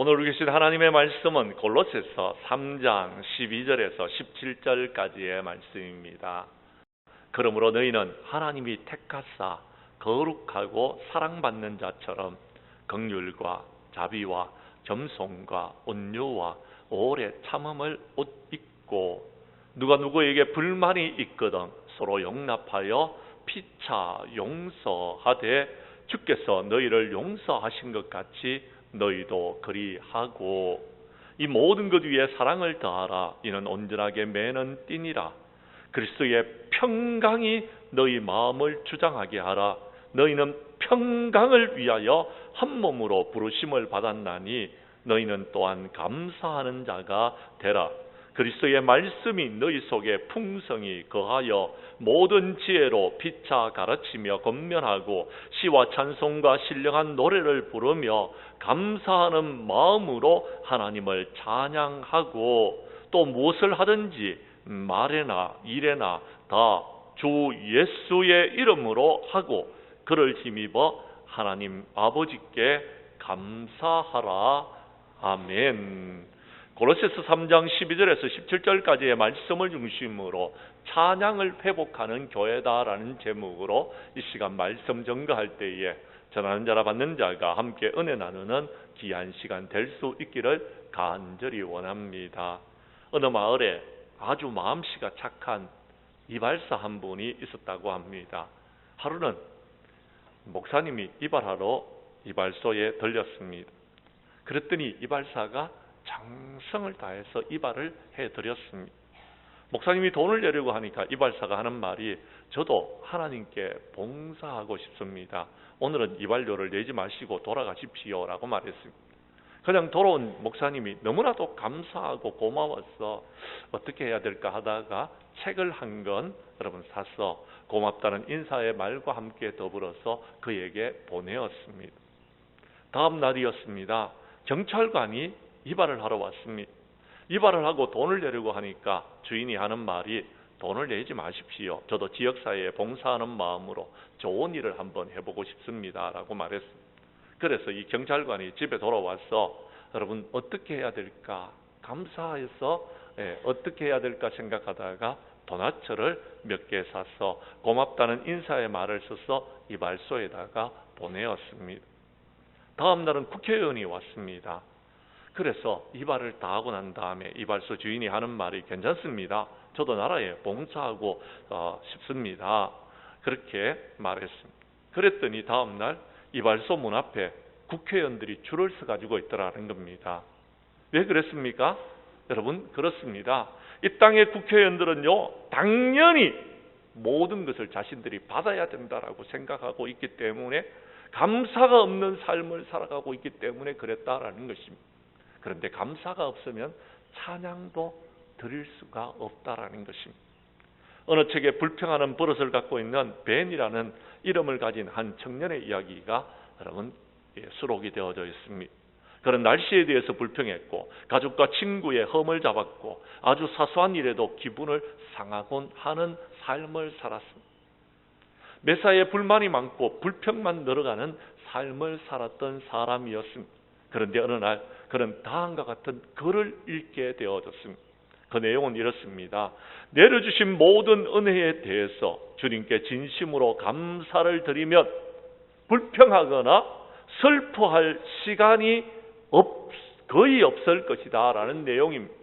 오늘 계신 하나님의 말씀은 골로새서 3장 12절에서 17절까지의 말씀입니다. 그러므로 너희는 하나님이 택하사 거룩하고 사랑받는 자처럼 긍휼과 자비와 겸손과 온유와 오래 참음을 옷 입고 누가 누구에게 불만이 있거든 서로 용납하여 피차 용서하되 주께서 너희를 용서하신 것 같이 너희도 그리하고 이 모든 것 위에 사랑을 더하라. 이는 온전하게 매는 띠니라. 그리스도의 평강이 너희 마음을 주장하게 하라. 너희는 평강을 위하여 한 몸으로 부르심을 받았나니 너희는 또한 감사하는 자가 되라. 그리스도의 말씀이 너희 속에 풍성히 거하여 모든 지혜로 피차 가르치며 권면하고 시와 찬송과 신령한 노래를 부르며 감사하는 마음으로 하나님을 찬양하고 또 무엇을 하든지 말에나 일에나 다 주 예수의 이름으로 하고 그를 힘입어 하나님 아버지께 감사하라. 아멘. 골로새서 3장 12절에서 17절까지의 말씀을 중심으로 찬양을 회복하는 교회다라는 제목으로 이 시간 말씀 전가할 때에 전하는 자라 받는 자가 함께 은혜 나누는 귀한 시간 될 수 있기를 간절히 원합니다. 어느 마을에 아주 마음씨가 착한 이발사 한 분이 있었다고 합니다. 하루는 목사님이 이발하러 이발소에 들렸습니다. 그랬더니 이발사가 정성을 다해서 이발을 해드렸습니다. 목사님이 돈을 내려고 하니까 이발사가 하는 말이 저도 하나님께 봉사하고 싶습니다. 오늘은 이발료를 내지 마시고 돌아가십시오 라고 말했습니다. 그냥 돌아온 목사님이 너무나도 감사하고 고마워서 어떻게 해야 될까 하다가 책을 한 권 여러분 사서 고맙다는 인사의 말과 함께 더불어서 그에게 보내었습니다. 다음 날이었습니다. 경찰관이 이발을 하러 왔습니다. 이발을 하고 돈을 내려고 하니까 주인이 하는 말이 돈을 내지 마십시오. 저도 지역사회에 봉사하는 마음으로 좋은 일을 한번 해보고 싶습니다 라고 말했습니다. 그래서 이 경찰관이 집에 돌아와서 여러분 어떻게 해야 될까 감사해서 어떻게 해야 될까 생각하다가 도나처를 몇 개 사서 고맙다는 인사의 말을 써서 이발소에다가 보내었습니다. 다음 날은 국회의원이 왔습니다. 그래서 이발을 다 하고 난 다음에 이발소 주인이 하는 말이 괜찮습니다. 저도 나라에 봉사하고 싶습니다. 그렇게 말했습니다. 그랬더니 다음 날 이발소 문 앞에 국회의원들이 줄을 서 가지고 있더라는 겁니다. 왜 그랬습니까? 여러분 그렇습니다. 이 땅의 국회의원들은요 당연히 모든 것을 자신들이 받아야 된다라고 생각하고 있기 때문에 감사가 없는 삶을 살아가고 있기 때문에 그랬다라는 것입니다. 그런데 감사가 없으면 찬양도 드릴 수가 없다라는 것입니다. 어느 책에 불평하는 버릇을 갖고 있는 벤이라는 이름을 가진 한 청년의 이야기가 여러분 수록이 되어져 있습니다. 그런 날씨에 대해서 불평했고 가족과 친구의 험을 잡았고 아주 사소한 일에도 기분을 상하곤 하는 삶을 살았습니다. 매사에 불만이 많고 불평만 늘어가는 삶을 살았던 사람이었습니다. 그런데 어느 날 그는 다음과 같은 글을 읽게 되어졌습니다. 그 내용은 이렇습니다. 내려주신 모든 은혜에 대해서 주님께 진심으로 감사를 드리면 불평하거나 슬퍼할 시간이 거의 없을 것이다 라는 내용입니다.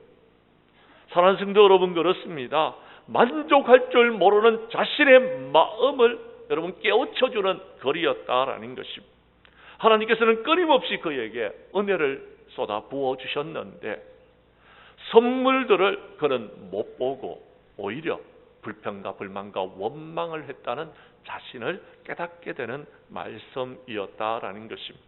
사랑하는 성도 여러분 그렇습니다. 만족할 줄 모르는 자신의 마음을 여러분 깨우쳐주는 글이었다라는 것입니다. 하나님께서는 끊임없이 그에게 은혜를 쏟아 부어주셨는데 선물들을 그는 못 보고 오히려 불평과 불만과 원망을 했다는 자신을 깨닫게 되는 말씀이었다라는 것입니다.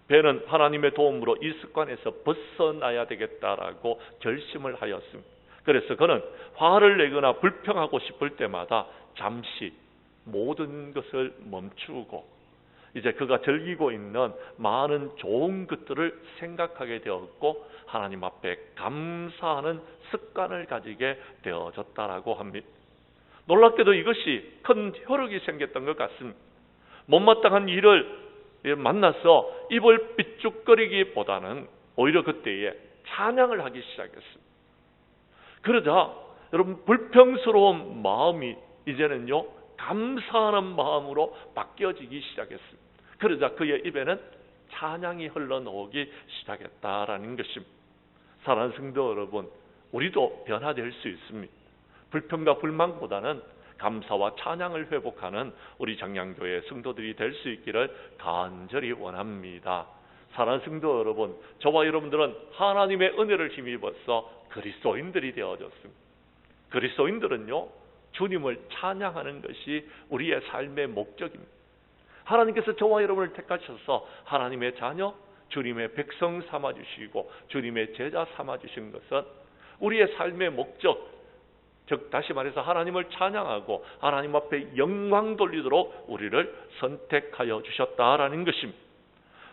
벤은 하나님의 도움으로 이 습관에서 벗어나야 되겠다라고 결심을 하였습니다. 그래서 그는 화를 내거나 불평하고 싶을 때마다 잠시 모든 것을 멈추고 이제 그가 즐기고 있는 많은 좋은 것들을 생각하게 되었고 하나님 앞에 감사하는 습관을 가지게 되어졌다라고 합니다. 놀랍게도 이것이 큰 효력이 생겼던 것 같습니다. 못마땅한 일을 만나서 입을 삐죽거리기보다는 오히려 그때에 찬양을 하기 시작했습니다. 그러자 여러분 불평스러운 마음이 이제는요 감사하는 마음으로 바뀌어지기 시작했습니다. 그러자 그의 입에는 찬양이 흘러나오기 시작했다라는 것입니다. 사랑하는 성도 여러분, 우리도 변화될 수 있습니다. 불평과 불만보다는 감사와 찬양을 회복하는 우리 정량교회 성도들이 될 수 있기를 간절히 원합니다. 사랑하는 성도 여러분, 저와 여러분들은 하나님의 은혜를 힘입어서 그리스도인들이 되어졌습니다. 그리스도인들은요 주님을 찬양하는 것이 우리의 삶의 목적입니다. 하나님께서 저와 여러분을 택하셔서 하나님의 자녀, 주님의 백성 삼아주시고 주님의 제자 삼아주신 것은 우리의 삶의 목적, 즉 다시 말해서 하나님을 찬양하고 하나님 앞에 영광 돌리도록 우리를 선택하여 주셨다라는 것입니다.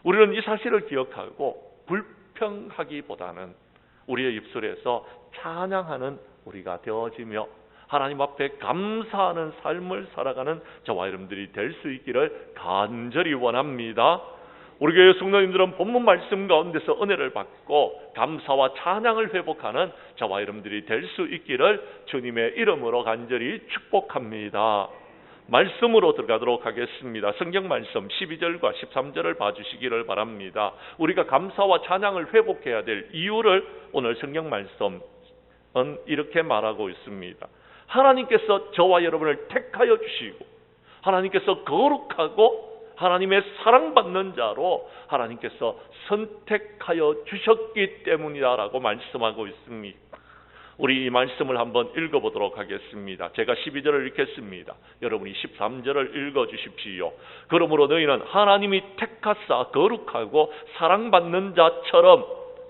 우리는 이 사실을 기억하고 불평하기보다는 우리의 입술에서 찬양하는 우리가 되어지며 하나님 앞에 감사하는 삶을 살아가는 저와 여러분들이 될 수 있기를 간절히 원합니다. 우리 교회 성도님들은 본문 말씀 가운데서 은혜를 받고 감사와 찬양을 회복하는 저와 여러분들이 될 수 있기를 주님의 이름으로 간절히 축복합니다. 말씀으로 들어가도록 하겠습니다. 성경 말씀 12절과 13절을 봐주시기를 바랍니다. 우리가 감사와 찬양을 회복해야 될 이유를 오늘 성경 말씀은 이렇게 말하고 있습니다. 하나님께서 저와 여러분을 택하여 주시고 하나님께서 거룩하고 하나님의 사랑받는 자로 하나님께서 선택하여 주셨기 때문이다라고 말씀하고 있습니다. 우리 이 말씀을 한번 읽어보도록 하겠습니다. 제가 12절을 읽겠습니다. 여러분이 13절을 읽어주십시오. 그러므로 너희는 하나님이 택하사 거룩하고 사랑받는 자처럼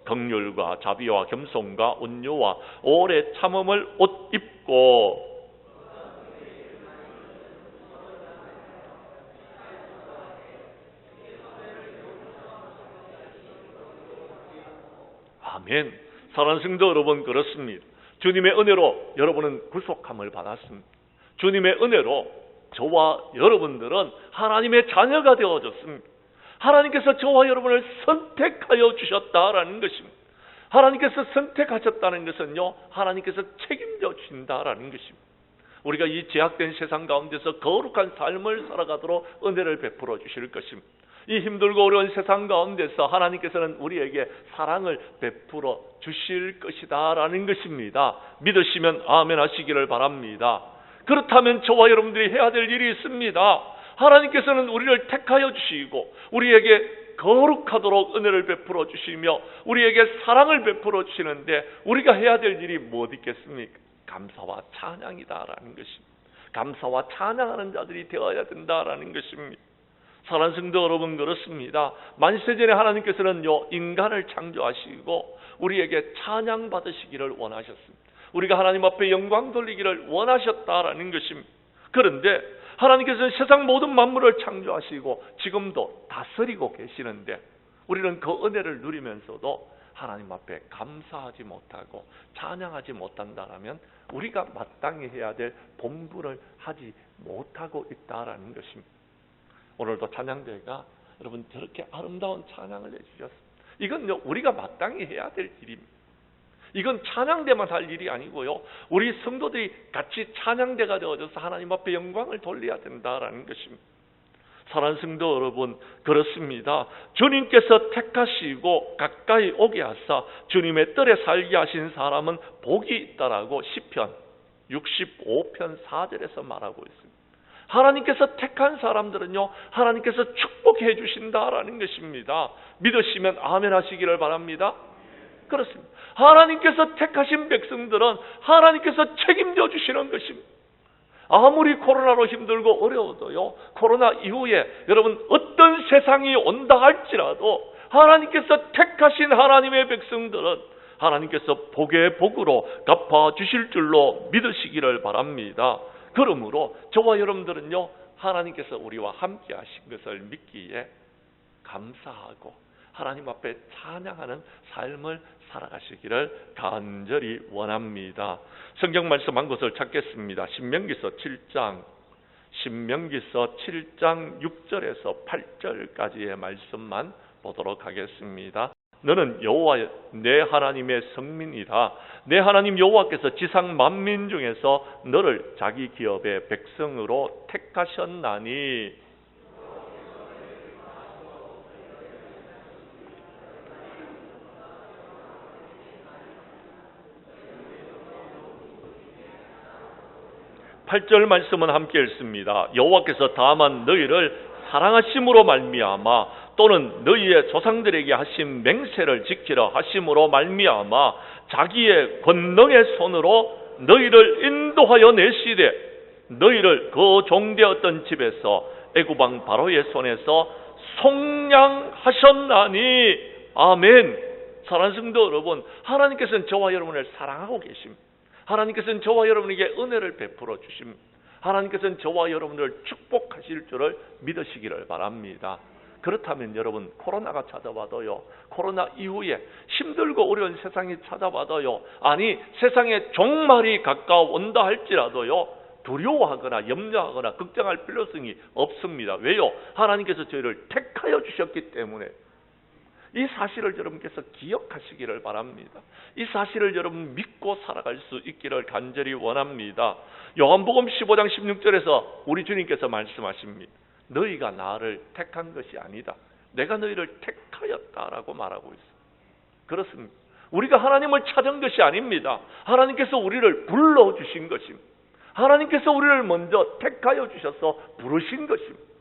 긍휼과 자비와 겸손과 온유와 오래 참음을 옷 입고 아멘. 사랑하는 성도 여러분, 그렇습니다. 주님의 은혜로 여러분은 구속함을 받았습니다. 주님의 은혜로 저와 여러분들은 하나님의 자녀가 되어졌습니다. 하나님께서 저와 여러분을 선택하여 주셨다라는 것입니다. 하나님께서 선택하셨다는 것은요, 하나님께서 책임져 주신다라는 것입니다. 우리가 이 제약된 세상 가운데서 거룩한 삶을 살아가도록 은혜를 베풀어 주실 것입니다. 이 힘들고 어려운 세상 가운데서 하나님께서는 우리에게 사랑을 베풀어 주실 것이다라는 것입니다. 믿으시면 아멘 하시기를 바랍니다. 그렇다면 저와 여러분들이 해야 될 일이 있습니다. 하나님께서는 우리를 택하여 주시고 우리에게 거룩하도록 은혜를 베풀어 주시며 우리에게 사랑을 베풀어 주시는데 우리가 해야 될 일이 무엇 있겠습니까? 감사와 찬양이다라는 것입니다. 감사와 찬양하는 자들이 되어야 된다라는 것입니다. 사랑하는 성도 여러분, 그렇습니다. 만세전에 하나님께서는요 인간을 창조하시고 우리에게 찬양 받으시기를 원하셨습니다. 우리가 하나님 앞에 영광 돌리기를 원하셨다라는 것입니다. 그런데 하나님께서는 세상 모든 만물을 창조하시고 지금도 다스리고 계시는데 우리는 그 은혜를 누리면서도 하나님 앞에 감사하지 못하고 찬양하지 못한다면 우리가 마땅히 해야 될 본분을 하지 못하고 있다라는 것입니다. 오늘도 찬양대가 여러분 저렇게 아름다운 찬양을 해주셨습니다. 이건 우리가 마땅히 해야 될 일입니다. 이건 찬양대만 할 일이 아니고요. 우리 성도들이 같이 찬양대가 되어져서 하나님 앞에 영광을 돌려야 된다라는 것입니다. 사랑하는 성도 여러분, 그렇습니다. 주님께서 택하시고 가까이 오게 하사 주님의 뜰에 살게 하신 사람은 복이 있다라고 시편 65편 4절에서 말하고 있습니다. 하나님께서 택한 사람들은요 하나님께서 축복해 주신다라는 것입니다. 믿으시면 아멘 하시기를 바랍니다. 그렇습니다. 하나님께서 택하신 백성들은 하나님께서 책임져 주시는 것입니다. 아무리 코로나로 힘들고 어려워도요 코로나 이후에 여러분 어떤 세상이 온다 할지라도 하나님께서 택하신 하나님의 백성들은 하나님께서 복의 복으로 갚아주실 줄로 믿으시기를 바랍니다. 그러므로 저와 여러분들은요 하나님께서 우리와 함께 하신 것을 믿기에 감사하고 하나님 앞에 찬양하는 삶을 살아가시기를 간절히 원합니다. 성경 말씀 한 곳을 찾겠습니다. 신명기서 7장 6절에서 8절까지의 말씀만 보도록 하겠습니다. 너는 여호와 내 하나님의 성민이다. 내 하나님 여호와께서 지상 만민 중에서 너를 자기 기업의 백성으로 택하셨나니. 팔 절 말씀은 함께 읽습니다. 여호와께서 다만 너희를 사랑하심으로 말미암아 또는 너희의 조상들에게 하신 맹세를 지키려 하심으로 말미암아 자기의 권능의 손으로 너희를 인도하여 내시되 너희를 그 종되었던 집에서 애굽 왕 바로의 손에서 속량하셨나니. 아멘. 사랑하는 성도 여러분, 하나님께서는 저와 여러분을 사랑하고 계십니다. 하나님께서는 저와 여러분에게 은혜를 베풀어 주십니다. 하나님께서는 저와 여러분을 축복하실 줄을 믿으시기를 바랍니다. 그렇다면 여러분, 코로나가 찾아와도요, 코로나 이후에 힘들고 어려운 세상이 찾아와도요, 아니 세상의 종말이 가까워온다 할지라도요, 두려워하거나 염려하거나 걱정할 필요성이 없습니다. 왜요? 하나님께서 저희를 택하여 주셨기 때문에. 이 사실을 여러분께서 기억하시기를 바랍니다. 이 사실을 여러분 믿고 살아갈 수 있기를 간절히 원합니다. 요한복음 15장 16절에서 우리 주님께서 말씀하십니다. 너희가 나를 택한 것이 아니다. 내가 너희를 택하였다라고 말하고 있습니다. 그렇습니다. 우리가 하나님을 찾은 것이 아닙니다. 하나님께서 우리를 불러주신 것입니다. 하나님께서 우리를 먼저 택하여 주셔서 부르신 것입니다.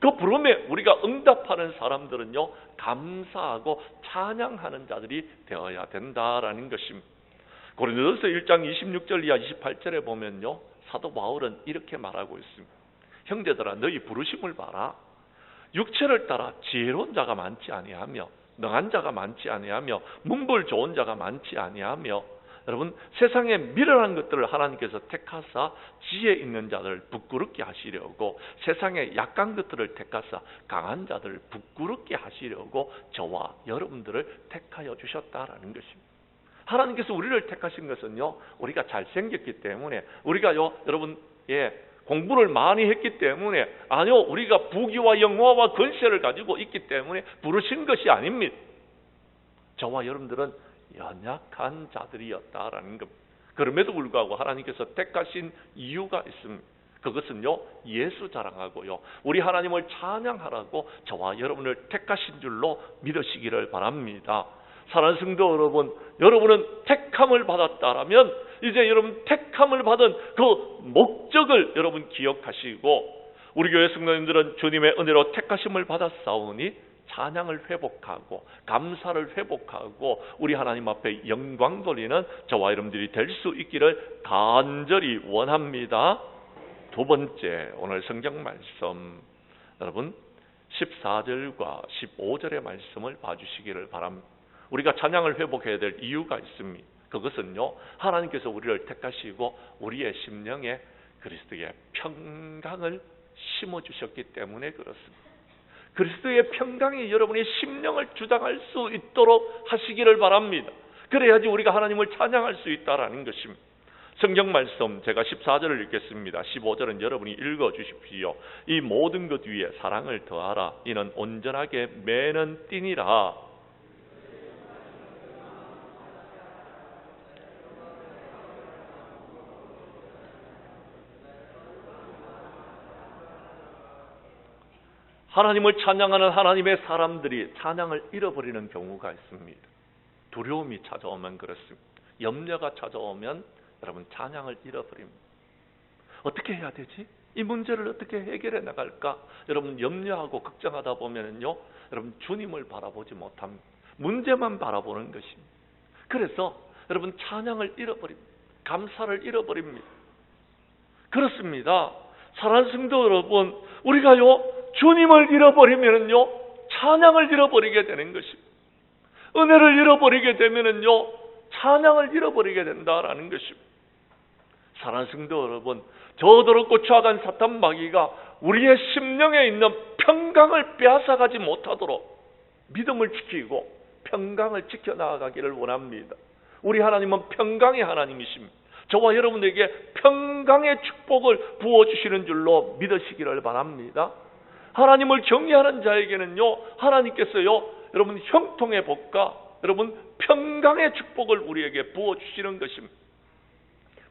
그 부름에 우리가 응답하는 사람들은요, 감사하고 찬양하는 자들이 되어야 된다라는 것입니다. 고린도전서 1장 26절 이하 28절에 보면요, 사도 바울은 이렇게 말하고 있습니다. 형제들아, 너희 부르심을 봐라. 육체를 따라 지혜로운 자가 많지 아니하며 능한 자가 많지 아니하며 문벌 좋은 자가 많지 아니하며. 여러분, 세상에 미련한 것들을 하나님께서 택하사 지혜 있는 자들을 부끄럽게 하시려고, 세상에 약한 것들을 택하사 강한 자들을 부끄럽게 하시려고 저와 여러분들을 택하여 주셨다라는 것입니다. 하나님께서 우리를 택하신 것은요, 우리가 잘생겼기 때문에, 우리가요, 여러분, 공부를 많이 했기 때문에, 아니요, 우리가 부귀와 영화와 권세를 가지고 있기 때문에 부르신 것이 아닙니다. 저와 여러분들은 연약한 자들이었다라는 것. 그럼에도 불구하고 하나님께서 택하신 이유가 있습니다. 그것은요, 예수 자랑하고요, 우리 하나님을 찬양하라고 저와 여러분을 택하신 줄로 믿으시기를 바랍니다. 사랑하는 성도 여러분, 여러분은 택함을 받았다라면 이제 여러분 택함을 받은 그 목적을 여러분 기억하시고, 우리 교회 성도님들은 주님의 은혜로 택하심을 받았사오니 찬양을 회복하고 감사를 회복하고 우리 하나님 앞에 영광 돌리는 저와 여러분들이 될 수 있기를 간절히 원합니다. 두 번째, 오늘 성경 말씀 여러분 14절과 15절의 말씀을 봐주시기를 바랍니다. 우리가 찬양을 회복해야 될 이유가 있습니다. 그것은요, 하나님께서 우리를 택하시고 우리의 심령에 그리스도의 평강을 심어주셨기 때문에 그렇습니다. 그리스도의 평강이 여러분의 심령을 주장할 수 있도록 하시기를 바랍니다. 그래야지 우리가 하나님을 찬양할 수 있다라는 것입니다. 성경 말씀 제가 14절을 읽겠습니다. 15절은 여러분이 읽어주십시오. 이 모든 것 위에 사랑을 더하라. 이는 온전하게 매는 띠니라. 하나님을 찬양하는 하나님의 사람들이 찬양을 잃어버리는 경우가 있습니다. 두려움이 찾아오면 그렇습니다. 염려가 찾아오면 여러분 찬양을 잃어버립니다. 어떻게 해야 되지? 이 문제를 어떻게 해결해 나갈까? 여러분 염려하고 걱정하다 보면요, 여러분 주님을 바라보지 못합니다. 문제만 바라보는 것입니다. 그래서 여러분 찬양을 잃어버립니다. 감사를 잃어버립니다. 그렇습니다. 사랑하는 성도 여러분, 우리가요 주님을 잃어버리면은요 찬양을 잃어버리게 되는 것입니다. 은혜를 잃어버리게 되면은요 찬양을 잃어버리게 된다라는 것입니다. 사랑하는 성도 여러분, 저더럽고 추악한 사탄 마귀가 우리의 심령에 있는 평강을 빼앗아가지 못하도록 믿음을 지키고 평강을 지켜나가기를 원합니다. 우리 하나님은 평강의 하나님이십니다. 저와 여러분에게 평강의 축복을 부어주시는 줄로 믿으시기를 바랍니다. 하나님을 경외하는 자에게는요, 하나님께서요 여러분 형통의 복과 여러분 평강의 축복을 우리에게 부어주시는 것입니다.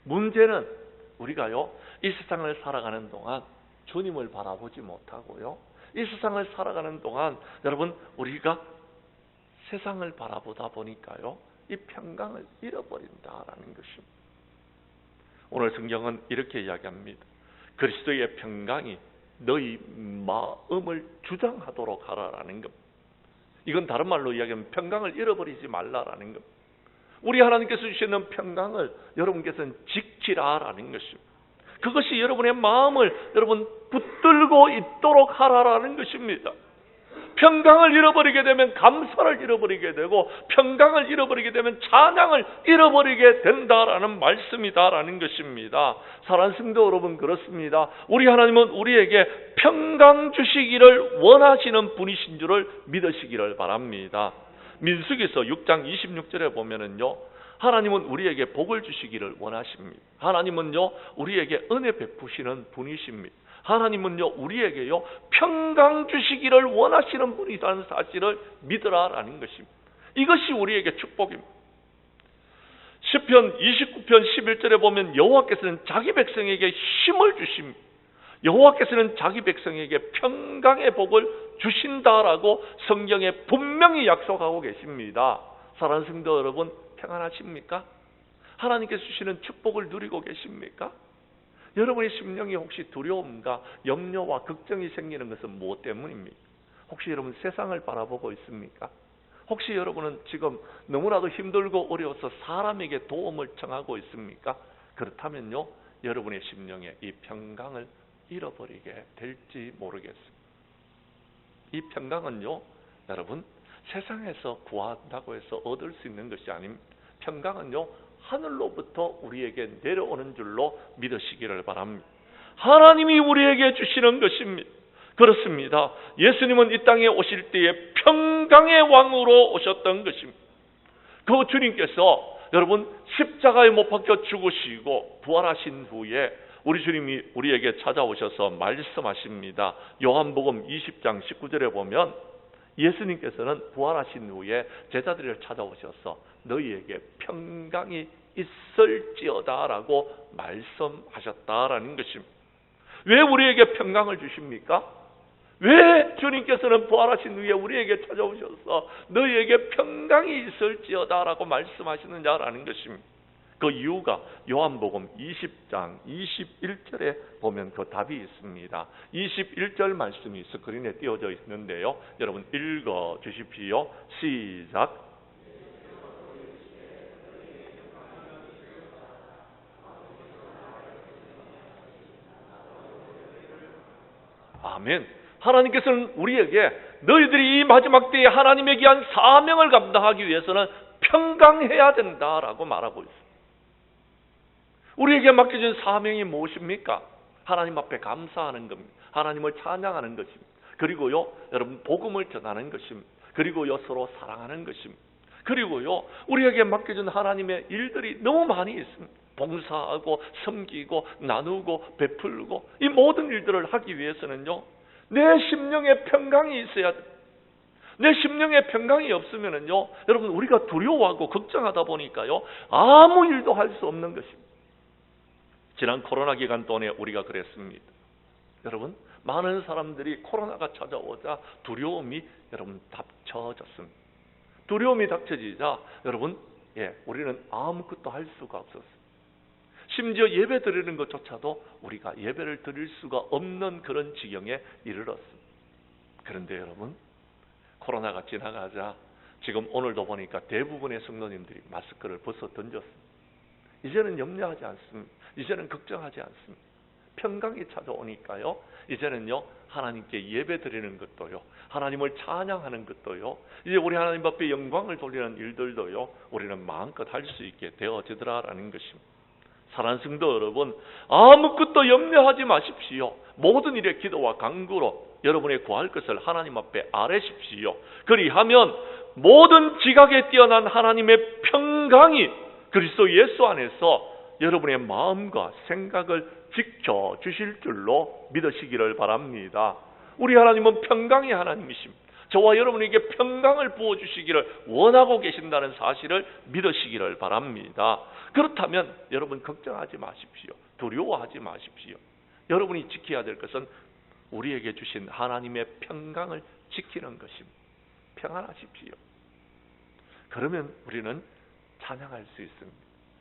문제는 우리가요 이 세상을 살아가는 동안 주님을 바라보지 못하고요 이 세상을 살아가는 동안 여러분 우리가 세상을 바라보다 보니까요 이 평강을 잃어버린다라는 것입니다. 오늘 성경은 이렇게 이야기합니다. 그리스도의 평강이 너희 마음을 주장하도록 하라라는 것. 이건 다른 말로 이야기하면 평강을 잃어버리지 말라라는 것. 우리 하나님께서 주시는 평강을 여러분께서는 지키라라는 것입니다. 그것이 여러분의 마음을 여러분 붙들고 있도록 하라라는 것입니다. 평강을 잃어버리게 되면 감사를 잃어버리게 되고 평강을 잃어버리게 되면 찬양을 잃어버리게 된다라는 말씀이다라는 것입니다. 사랑하는 성도 여러분, 그렇습니다. 우리 하나님은 우리에게 평강 주시기를 원하시는 분이신 줄을 믿으시기를 바랍니다. 민수기서 6장 26절에 보면은요 하나님은 우리에게 복을 주시기를 원하십니다. 하나님은요 우리에게 은혜 베푸시는 분이십니다. 하나님은요 우리에게요 평강 주시기를 원하시는 분이라는 사실을 믿으라라는 것입니다. 이것이 우리에게 축복입니다. 시편 29편 11절에 보면 여호와께서는 자기 백성에게 힘을 주십니다. 여호와께서는 자기 백성에게 평강의 복을 주신다라고 성경에 분명히 약속하고 계십니다. 사랑하는 성도 여러분, 평안하십니까? 하나님께서 주시는 축복을 누리고 계십니까? 여러분의 심령이 혹시 두려움과 염려와 걱정이 생기는 것은 무엇 때문입니까? 혹시 여러분 세상을 바라보고 있습니까? 혹시 여러분은 지금 너무나도 힘들고 어려워서 사람에게 도움을 청하고 있습니까? 그렇다면요 여러분의 심령에 이 평강을 잃어버리게 될지 모르겠습니다. 이 평강은요 여러분 세상에서 구한다고 해서 얻을 수 있는 것이 아닙니다. 평강은요 하늘로부터 우리에게 내려오는 줄로 믿으시기를 바랍니다. 하나님이 우리에게 주시는 것입니다. 그렇습니다. 예수님은 이 땅에 오실 때에 평강의 왕으로 오셨던 것입니다. 그 주님께서 여러분 십자가에 못 박혀 죽으시고 부활하신 후에 우리 주님이 우리에게 찾아오셔서 말씀하십니다. 요한복음 20장 19절에 보면 예수님께서는 부활하신 후에 제자들을 찾아오셔서 너희에게 평강이 있을지어다 라고 말씀하셨다라는 것입니다. 왜 우리에게 평강을 주십니까? 왜 주님께서는 부활하신 후에 우리에게 찾아오셔서 너희에게 평강이 있을지어다 라고 말씀하시느냐라는 것입니다. 그 이유가 요한복음 20장 21절에 보면 그 답이 있습니다. 21절 말씀이 스크린에 띄워져 있는데요. 여러분 읽어 주십시오. 시작. 아멘. 하나님께서는 우리에게 너희들이 이 마지막 때에 하나님의 귀한 사명을 감당하기 위해서는 평강해야 된다라고 말하고 있습니다. 우리에게 맡겨진 사명이 무엇입니까? 하나님 앞에 감사하는 겁니다. 하나님을 찬양하는 것입니다. 그리고요 여러분 복음을 전하는 것입니다. 그리고요 서로 사랑하는 것입니다. 그리고요 우리에게 맡겨진 하나님의 일들이 너무 많이 있습니다. 봉사하고 섬기고 나누고 베풀고 이 모든 일들을 하기 위해서는요 내 심령에 평강이 있어야 돼요. 내 심령에 평강이 없으면은요 여러분 우리가 두려워하고 걱정하다 보니까요 아무 일도 할 수 없는 것입니다. 지난 코로나 기간 동안에 우리가 그랬습니다. 여러분 많은 사람들이 코로나가 찾아오자 두려움이 여러분 닥쳐졌습니다. 두려움이 닥쳐지자 여러분 우리는 아무것도 할 수가 없었습니다. 심지어 예배 드리는 것조차도 우리가 예배를 드릴 수가 없는 그런 지경에 이르렀습니다. 그런데 여러분 코로나가 지나가자 지금 오늘도 보니까 대부분의 성도님들이 마스크를 벗어 던졌습니다. 이제는 염려하지 않습니다. 이제는 걱정하지 않습니다. 평강이 찾아오니까요 이제는요 하나님께 예배 드리는 것도요 하나님을 찬양하는 것도요 이제 우리 하나님 앞에 영광을 돌리는 일들도요 우리는 마음껏 할 수 있게 되어지더라라는 것입니다. 사랑하는 성도 여러분, 아무것도 염려하지 마십시오. 모든 일에 기도와 간구로 여러분의 구할 것을 하나님 앞에 아뢰십시오. 그리하면 모든 지각에 뛰어난 하나님의 평강이 그리스도 예수 안에서 여러분의 마음과 생각을 지켜주실 줄로 믿으시기를 바랍니다. 우리 하나님은 평강의 하나님이십니다. 저와 여러분에게 평강을 부어주시기를 원하고 계신다는 사실을 믿으시기를 바랍니다. 그렇다면 여러분 걱정하지 마십시오. 두려워하지 마십시오. 여러분이 지켜야 될 것은 우리에게 주신 하나님의 평강을 지키는 것입니다. 평안하십시오. 그러면 우리는 찬양할 수 있습니다.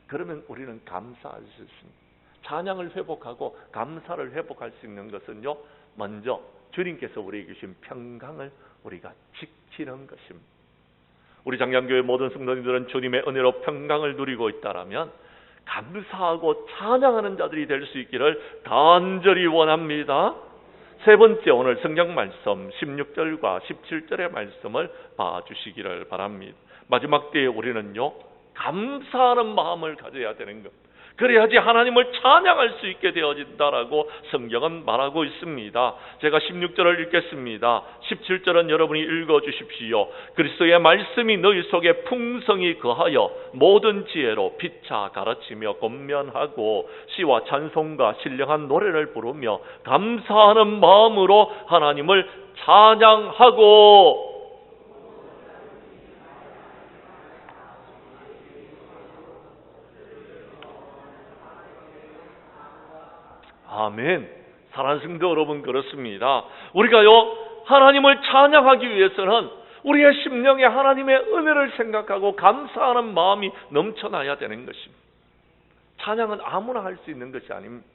그러면 우리는 감사할 수 있습니다. 찬양을 회복하고 감사를 회복할 수 있는 것은요, 먼저 주님께서 우리에게 주신 평강을 우리가 지키는 것입니다. 우리 장량교회 모든 성도님들은 주님의 은혜로 평강을 누리고 있다라면 감사하고 찬양하는 자들이 될 수 있기를 간절히 원합니다. 세 번째, 오늘 성경 말씀 16절과 17절의 말씀을 봐주시기를 바랍니다. 마지막 때에 우리는요, 감사하는 마음을 가져야 되는 것. 그래야지 하나님을 찬양할 수 있게 되어진다라고 성경은 말하고 있습니다. 제가 16절을 읽겠습니다. 17절은 여러분이 읽어주십시오. 그리스도의 말씀이 너희 속에 풍성히 거하여 모든 지혜로 피차 가르치며 권면하고 시와 찬송과 신령한 노래를 부르며 감사하는 마음으로 하나님을 찬양하고. 아멘. 사랑하는 성도 여러분, 그렇습니다. 우리가요, 하나님을 찬양하기 위해서는 우리의 심령에 하나님의 은혜를 생각하고 감사하는 마음이 넘쳐나야 되는 것입니다. 찬양은 아무나 할 수 있는 것이 아닙니다.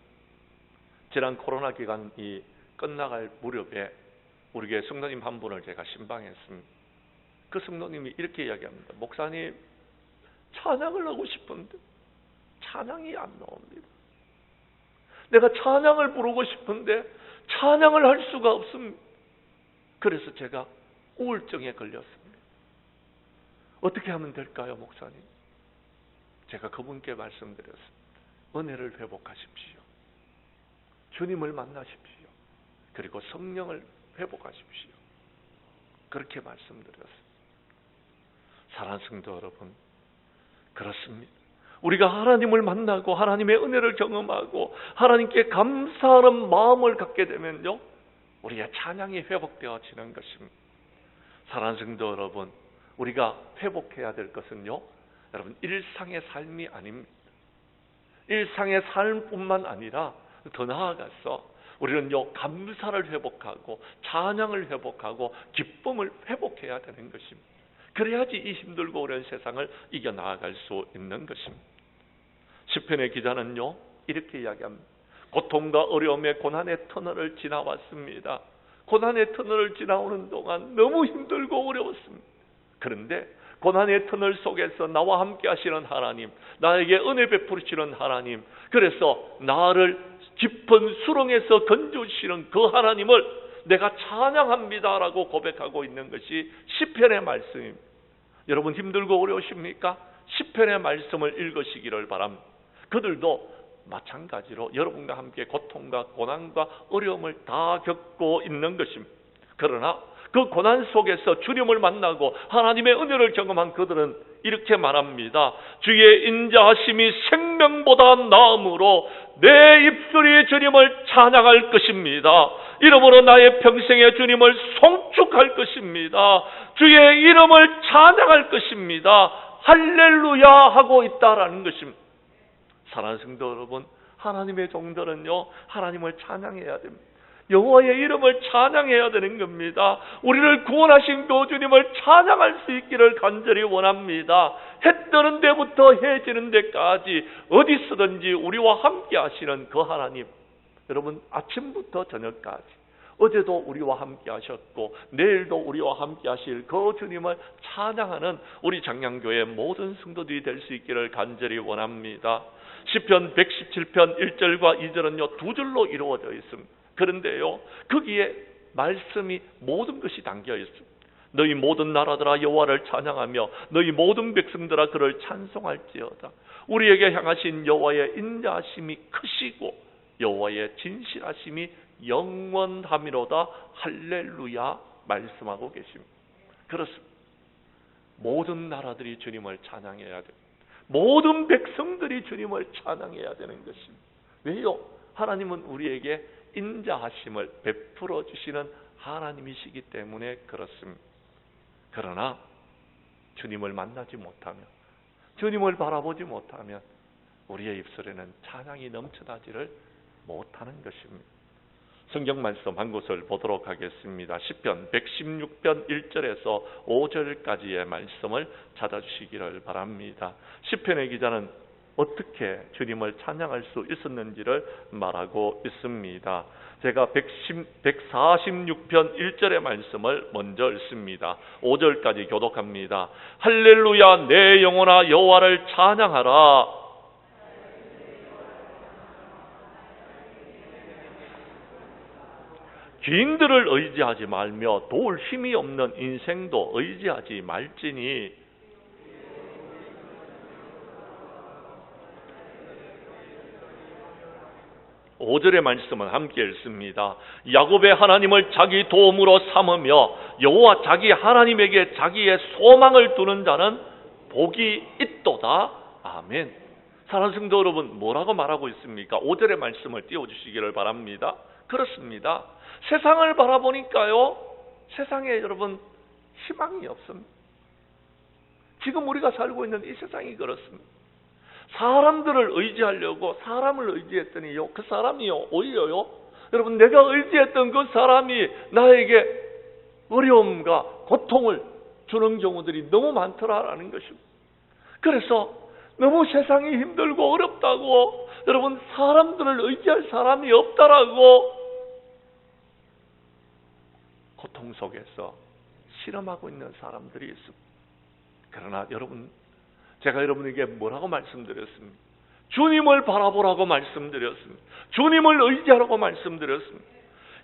지난 코로나 기간이 끝나갈 무렵에 우리 교회 성도님 한 분을 제가 신방했습니다. 그 성도님이 이렇게 이야기합니다. 목사님, 찬양을 하고 싶은데 찬양이 안 나옵니다. 내가 찬양을 부르고 싶은데 찬양을 할 수가 없습니다. 그래서 제가 우울증에 걸렸습니다. 어떻게 하면 될까요, 목사님? 제가 그분께 말씀드렸습니다. 은혜를 회복하십시오. 주님을 만나십시오. 그리고 성령을 회복하십시오. 그렇게 말씀드렸습니다. 사랑하는 성도 여러분, 그렇습니다. 우리가 하나님을 만나고 하나님의 은혜를 경험하고 하나님께 감사하는 마음을 갖게 되면요, 우리의 찬양이 회복되어지는 것입니다. 사랑하는 성도 여러분, 우리가 회복해야 될 것은요, 여러분, 일상의 삶이 아닙니다. 일상의 삶뿐만 아니라 더 나아가서 우리는요, 감사를 회복하고 찬양을 회복하고 기쁨을 회복해야 되는 것입니다. 그래야지 이 힘들고 어려운 세상을 이겨나갈 수 있는 것입니다. 시편의 기자는요, 이렇게 이야기합니다. 고통과 어려움의 고난의 터널을 지나왔습니다. 고난의 터널을 지나오는 동안 너무 힘들고 어려웠습니다. 그런데 고난의 터널 속에서 나와 함께 하시는 하나님, 나에게 은혜 베푸시는 하나님, 그래서 나를 깊은 수렁에서 건져주시는 그 하나님을 내가 찬양합니다라고 고백하고 있는 것이 시편의 말씀입니다. 여러분, 힘들고 어려우십니까? 시편의 말씀을 읽으시기를 바랍니다. 그들도 마찬가지로 여러분과 함께 고통과 고난과 어려움을 다 겪고 있는 것입니다. 그러나 그 고난 속에서 주님을 만나고 하나님의 은혜를 경험한 그들은 이렇게 말합니다. 주의 인자하심이 생명보다 나음으로 내 입술이 주님을 찬양할 것입니다. 이러므로 나의 평생에 주님을 송축할 것입니다. 주의 이름을 찬양할 것입니다. 할렐루야 하고 있다라는 것입니다. 사랑하는 성도 여러분, 하나님의 종들은요, 하나님을 찬양해야 됩니다. 여호와의 이름을 찬양해야 되는 겁니다. 우리를 구원하신 그 주님을 찬양할 수 있기를 간절히 원합니다. 해 뜨는 데부터 해 지는 데까지 어디서든지 우리와 함께 하시는 그 하나님, 여러분, 아침부터 저녁까지 어제도 우리와 함께 하셨고 내일도 우리와 함께 하실 그 주님을 찬양하는 우리 장량교회 모든 성도들이 될 수 있기를 간절히 원합니다. 시편 117편 1절과 2절은요, 두 줄로 이루어져 있습니다. 그런데요, 거기에 말씀이 모든 것이 담겨 있습니다. 너희 모든 나라들아 여호와를 찬양하며 너희 모든 백성들아 그를 찬송할지어다. 우리에게 향하신 여호와의 인자하심이 크시고 여호와의 진실하심이 영원함이로다. 할렐루야 말씀하고 계십니다. 그렇습니다. 모든 나라들이 주님을 찬양해야 됩니다. 모든 백성들이 주님을 찬양해야 되는 것입니다. 왜요? 하나님은 우리에게 인자하심을 베풀어 주시는 하나님이시기 때문에 그렇습니다. 그러나 주님을 만나지 못하면, 주님을 바라보지 못하면 우리의 입술에는 찬양이 넘쳐나지를 못하는 것입니다. 성경 말씀 한 곳을 보도록 하겠습니다. 시편 116편 1절에서 5절까지의 말씀을 찾아주시기를 바랍니다. 시편의 기자는 어떻게 주님을 찬양할 수 있었는지를 말하고 있습니다. 제가 146편 1절의 말씀을 먼저 읽습니다. 5절까지 교독합니다. 할렐루야, 내 영혼아 여호와를 찬양하라. 귀인들을 의지하지 말며 도울 힘이 없는 인생도 의지하지 말지니, 5절의 말씀은 함께 읽습니다. 야곱의 하나님을 자기 도움으로 삼으며 여호와 자기 하나님에게 자기의 소망을 두는 자는 복이 있도다. 아멘. 사랑하는 성도 여러분, 뭐라고 말하고 있습니까? 5절의 말씀을 띄워주시기를 바랍니다. 그렇습니다. 세상을 바라보니까요, 세상에 여러분 희망이 없습니다. 지금 우리가 살고 있는 이 세상이 그렇습니다. 사람들을 의지하려고 사람을 의지했더니요, 그 사람이요 오히려요, 여러분 내가 의지했던 그 사람이 나에게 어려움과 고통을 주는 경우들이 너무 많더라라는 것입니다. 그래서 너무 세상이 힘들고 어렵다고, 여러분 사람들을 의지할 사람이 없다라고 고통 속에서 실험하고 있는 사람들이 있습니다. 그러나 여러분, 제가 여러분에게 뭐라고 말씀드렸습니까? 주님을 바라보라고 말씀드렸습니다. 주님을 의지하라고 말씀드렸습니다.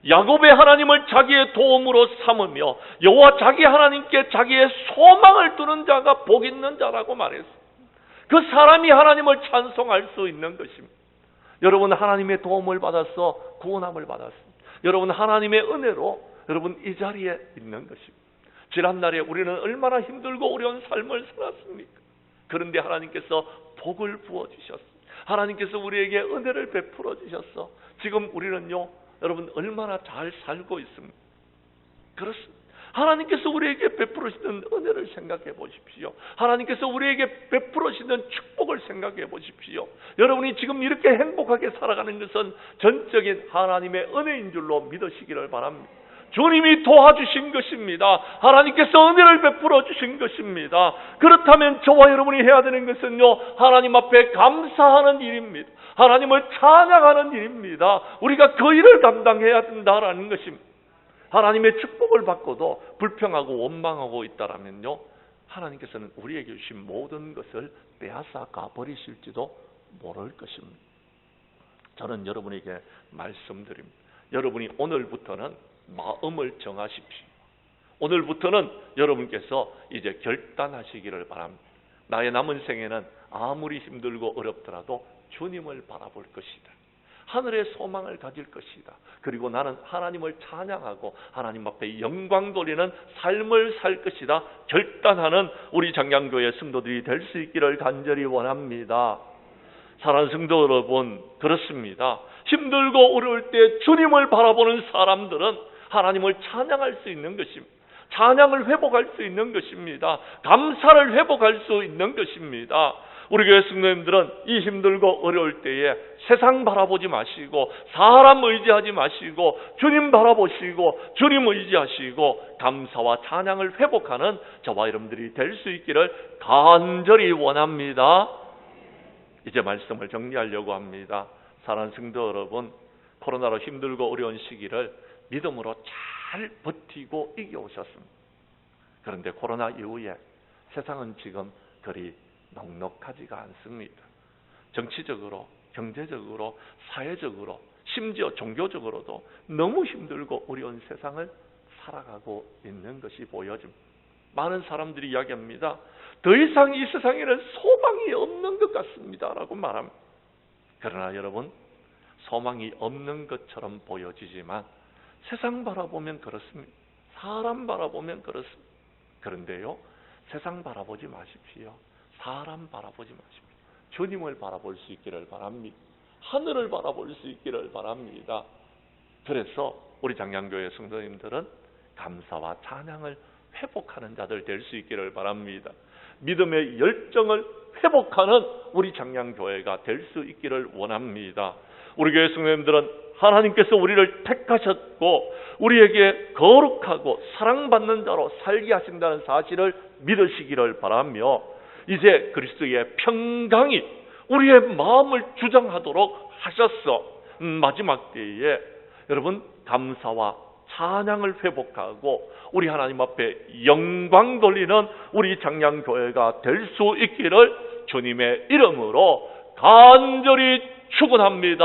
야곱의 하나님을 자기의 도움으로 삼으며 여호와 자기 하나님께 자기의 소망을 두는 자가 복 있는 자라고 말했습니다. 그 사람이 하나님을 찬송할 수 있는 것입니다. 여러분 하나님의 도움을 받아서 구원함을 받았습니다. 여러분 하나님의 은혜로 여러분 이 자리에 있는 것입니다. 지난날에 우리는 얼마나 힘들고 어려운 삶을 살았습니까? 그런데 하나님께서 복을 부어주셨습니다. 하나님께서 우리에게 은혜를 베풀어 주셨어. 지금 우리는요, 여러분 얼마나 잘 살고 있습니다. 그렇습니다. 하나님께서 우리에게 베풀으시는 은혜를 생각해 보십시오. 하나님께서 우리에게 베풀으시는 축복을 생각해 보십시오. 여러분이 지금 이렇게 행복하게 살아가는 것은 전적인 하나님의 은혜인 줄로 믿으시기를 바랍니다. 주님이 도와주신 것입니다. 하나님께서 은혜를 베풀어 주신 것입니다. 그렇다면 저와 여러분이 해야 되는 것은요, 하나님 앞에 감사하는 일입니다. 하나님을 찬양하는 일입니다. 우리가 그 일을 감당해야 된다라는 것입니다. 하나님의 축복을 받고도 불평하고 원망하고 있다라면요, 하나님께서는 우리에게 주신 모든 것을 빼앗아 가버리실지도 모를 것입니다. 저는 여러분에게 말씀드립니다. 여러분이 오늘부터는 마음을 정하십시오. 오늘부터는 여러분께서 이제 결단하시기를 바랍니다. 나의 남은 생에는 아무리 힘들고 어렵더라도 주님을 바라볼 것이다. 하늘의 소망을 가질 것이다. 그리고 나는 하나님을 찬양하고 하나님 앞에 영광 돌리는 삶을 살 것이다. 결단하는 우리 장량교회 성도들이 될 수 있기를 간절히 원합니다. 사랑하는 성도 여러분, 그렇습니다. 힘들고 어려울 때 주님을 바라보는 사람들은 하나님을 찬양할 수 있는 것입니다. 찬양을 회복할 수 있는 것입니다. 감사를 회복할 수 있는 것입니다. 우리 교회 성도님들은 이 힘들고 어려울 때에 세상 바라보지 마시고 사람 의지하지 마시고 주님 바라보시고 주님 의지하시고 감사와 찬양을 회복하는 저와 여러분들이 될 수 있기를 간절히 원합니다. 이제 말씀을 정리하려고 합니다. 사랑하는 성도 여러분, 코로나로 힘들고 어려운 시기를 믿음으로 잘 버티고 이겨오셨습니다. 그런데 코로나 이후에 세상은 지금 그리 넉넉하지가 않습니다. 정치적으로, 경제적으로, 사회적으로, 심지어 종교적으로도 너무 힘들고 어려운 세상을 살아가고 있는 것이 보여집니다. 많은 사람들이 이야기합니다. 더 이상 이 세상에는 소망이 없는 것 같습니다 라고 말합니다. 그러나 여러분, 소망이 없는 것처럼 보여지지만 세상 바라보면 그렇습니다. 사람 바라보면 그렇습니다. 그런데요, 세상 바라보지 마십시오. 사람 바라보지 마십시오. 주님을 바라볼 수 있기를 바랍니다. 하늘을 바라볼 수 있기를 바랍니다. 그래서 우리 장량교회 성도님들은 감사와 찬양을 회복하는 자들 될 수 있기를 바랍니다. 믿음의 열정을 회복하는 우리 장량교회가 될 수 있기를 원합니다. 우리 교회 성도님들은 하나님께서 우리를 택하셨고 우리에게 거룩하고 사랑받는 자로 살게 하신다는 사실을 믿으시기를 바라며, 이제 그리스도의 평강이 우리의 마음을 주장하도록 하셨어. 마지막 때에 여러분 감사와 찬양을 회복하고 우리 하나님 앞에 영광 돌리는 우리 장량교회가 될 수 있기를 주님의 이름으로 간절히 축원합니다.